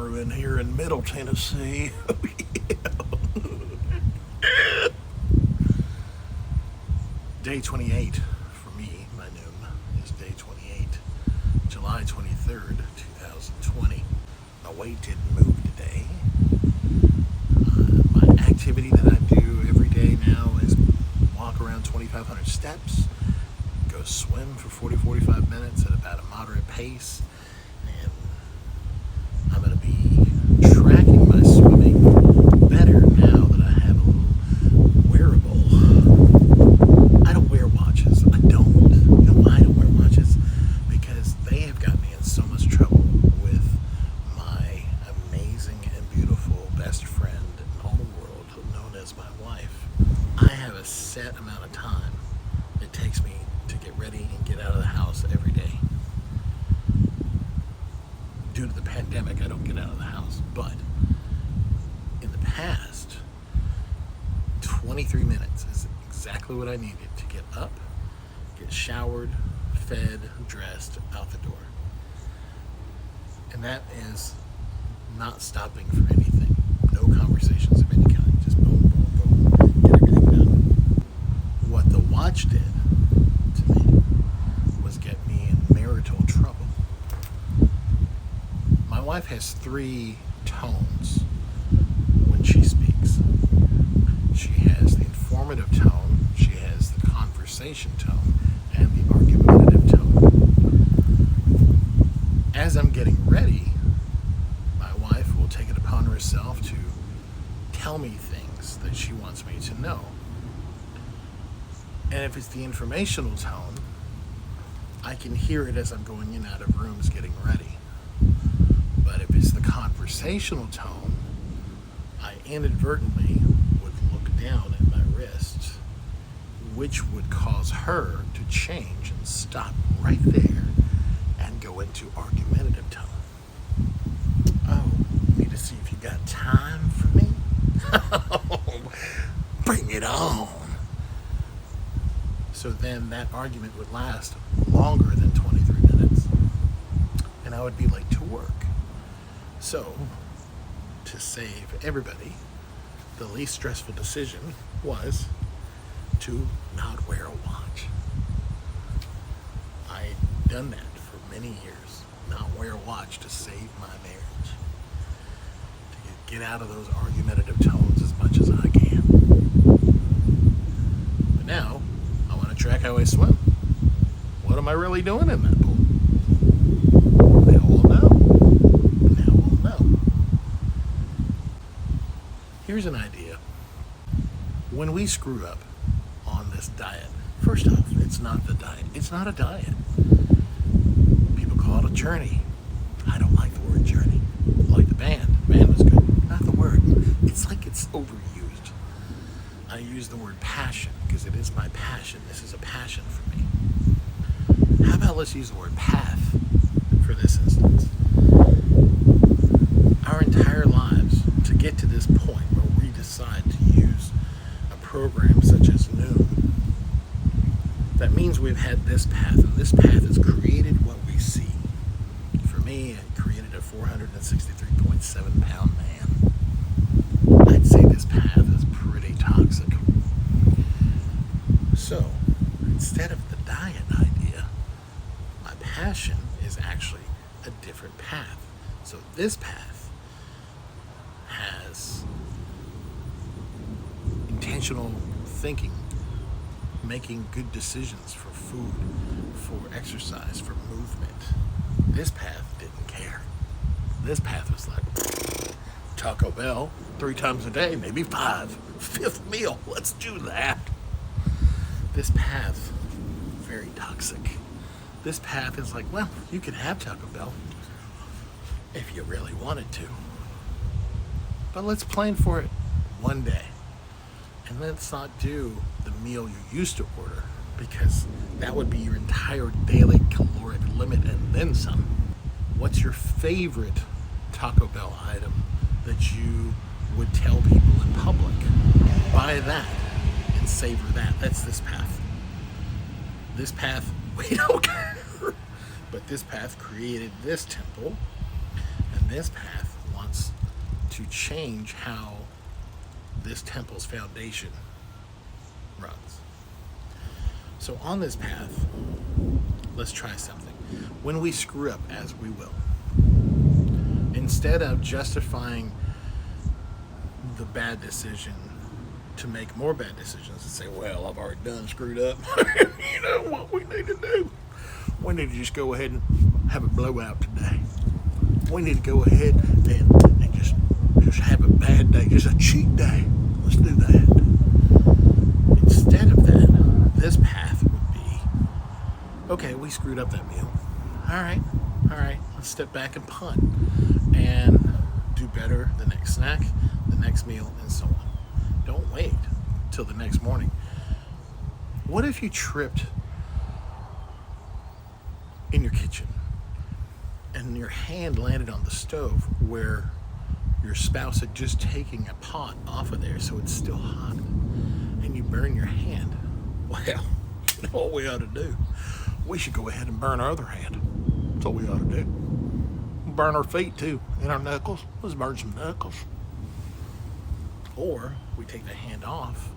brewing here in Middle Tennessee. Oh, yeah. Day 28 for me, my Noom, is day 28, July 23rd, 2020. My weight didn't move today. My activity that I do every day now is walk around 2,500 steps, go swim for 40-45 minutes at about a moderate pace, and I'm going to be tracking my swimming better now that I have a little wearable. I don't wear watches. I don't. You know why I don't wear watches? Because they have got me in so much trouble with my amazing and beautiful best friend in all the world, known as my wife. I have a set amount of time it takes me to get ready and get out of the house every day. Due to the pandemic, I don't get out of the house, but in the past, 23 minutes is exactly what I needed to get up, get showered, fed, dressed, out the door. And that is not stopping for anything. No conversations of any kind. Just boom, boom, boom, get everything done. What the watch did to me was get me in marital trouble. My wife has 3 tones when she speaks. She has the informative tone, she has the conversation tone, and the argumentative tone. As I'm getting ready, my wife will take it upon herself to tell me things that she wants me to know. And if it's the informational tone, I can hear it as I'm going in and out of rooms getting ready. But if it's the conversational tone, I inadvertently would look down at my wrist, which would cause her to change and stop right there and go into argumentative tone. Oh, you need to see if you got time for me? Bring it on. So then that argument would last longer than 23 minutes, and I would be late to work. So, to save everybody, the least stressful decision was to not wear a watch. I'd done that for many years, not wear a watch to save my marriage, to get out of those argumentative tones as much as I can. But now, I want to track how I swim. What am I really doing in that pool? Now we'll know. Now we'll know. Here's an idea. When we screw up on this diet, first off, it's not the diet. It's not a diet. People call it a journey. I don't like the word journey. I like the band. The band was good. Not the word. It's like it's overused. I use the word passion because it is my passion. This is a passion for me. How about let's use the word path for this instance? Our entire lives, to get to this point where we decide to use a program such as Noom, that means we've had this path, and this path has created what we see. For me, it created a 463.7 pound man. I'd say this path is pretty toxic. So, instead of the diet idea, my passion is actually a different path. So this path has intentional thinking, making good decisions for food, for exercise, for movement. This path didn't care. This path was like, Taco Bell 3 times a day, maybe 5. 5th meal, let's do that. This path, very toxic. This path is like, well, you can have Taco Bell if you really wanted to. But let's plan for it one day. And let's not do the meal you used to order, because that would be your entire daily caloric limit and then some. What's your favorite Taco Bell item that you would tell people in public? Buy that and savor that. That's this path. This path, we don't care. But this path created this temple, and this path to change how this temple's foundation runs. So on this path, let's try something. When we screw up, as we will, instead of justifying the bad decision to make more bad decisions and say, well, I've already done screwed up. You know what we need to do? We need to just go ahead and have a blowout today. We need to go ahead and just have a bad day, just a cheat day. Let's do that. Instead of that, this path would be, okay, we screwed up that meal. All right, let's step back and punt and do better the next snack, the next meal, and so on. Don't wait till the next morning. What if you tripped in your kitchen and your hand landed on the stove where your spouse had just taken a pot off of there so it's still hot, and you burn your hand? Well, you know what we ought to do? We should go ahead and burn our other hand. That's what we ought to do. Burn our feet too, and our knuckles. Let's burn some knuckles. Or we take the hand off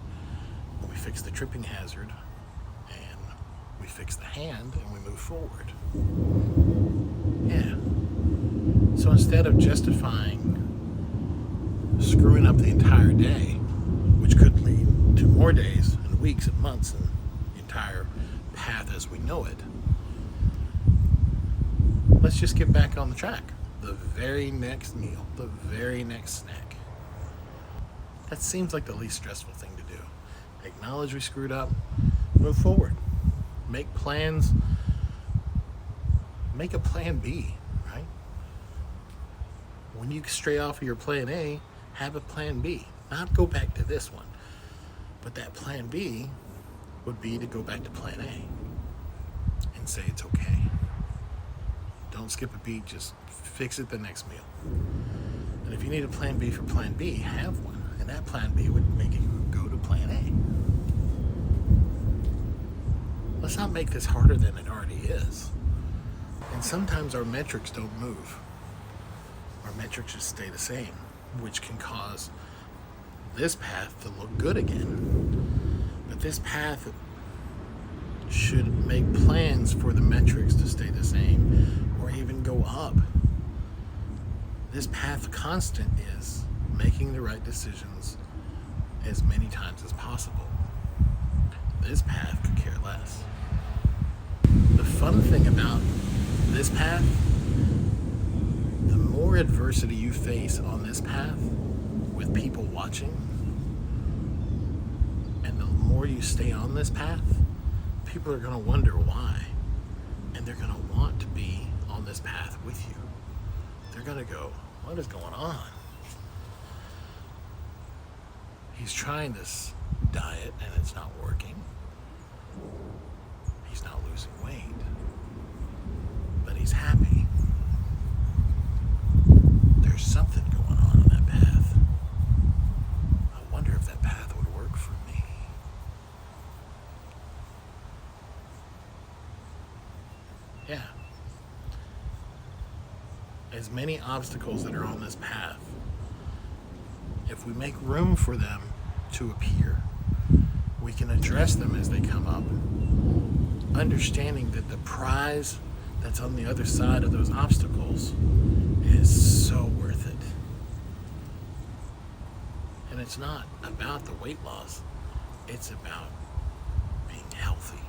and we fix the tripping hazard, and we fix the hand and we move forward. Yeah. So instead of justifying screwing up the entire day, which could lead to more days and weeks and months and the entire path as we know it, let's just get back on the track. The very next meal, the very next snack. That seems like the least stressful thing to do. Acknowledge we screwed up, move forward. Make plans. Make a plan B, right? When you stray off of your plan A, have a plan B. Not go back to this one. But that plan B would be to go back to plan A and say it's okay. Don't skip a beat, just fix it the next meal. And if you need a plan B for plan B, have one. And that plan B would make you go to plan A. Let's not make this harder than it already is. And sometimes our metrics don't move. Our metrics just stay the same, which can cause this path to look good again. But this path should make plans for the metrics to stay the same or even go up. This path constant is making the right decisions as many times as possible. This path could care less. The fun thing about this path, the more adversity you face on this path with people watching, and the more you stay on this path, people are going to wonder why. And they're going to want to be on this path with you. They're going to go, what is going on? He's trying this diet and it's not working. He's not losing weight, but he's happy. There's something going on that path. I wonder if that path would work for me. Yeah. As many obstacles that are on this path, if we make room for them to appear, we can address them as they come up, understanding that the prize that's on the other side of those obstacles is so worth it. And it's not about the weight loss, it's about being healthy.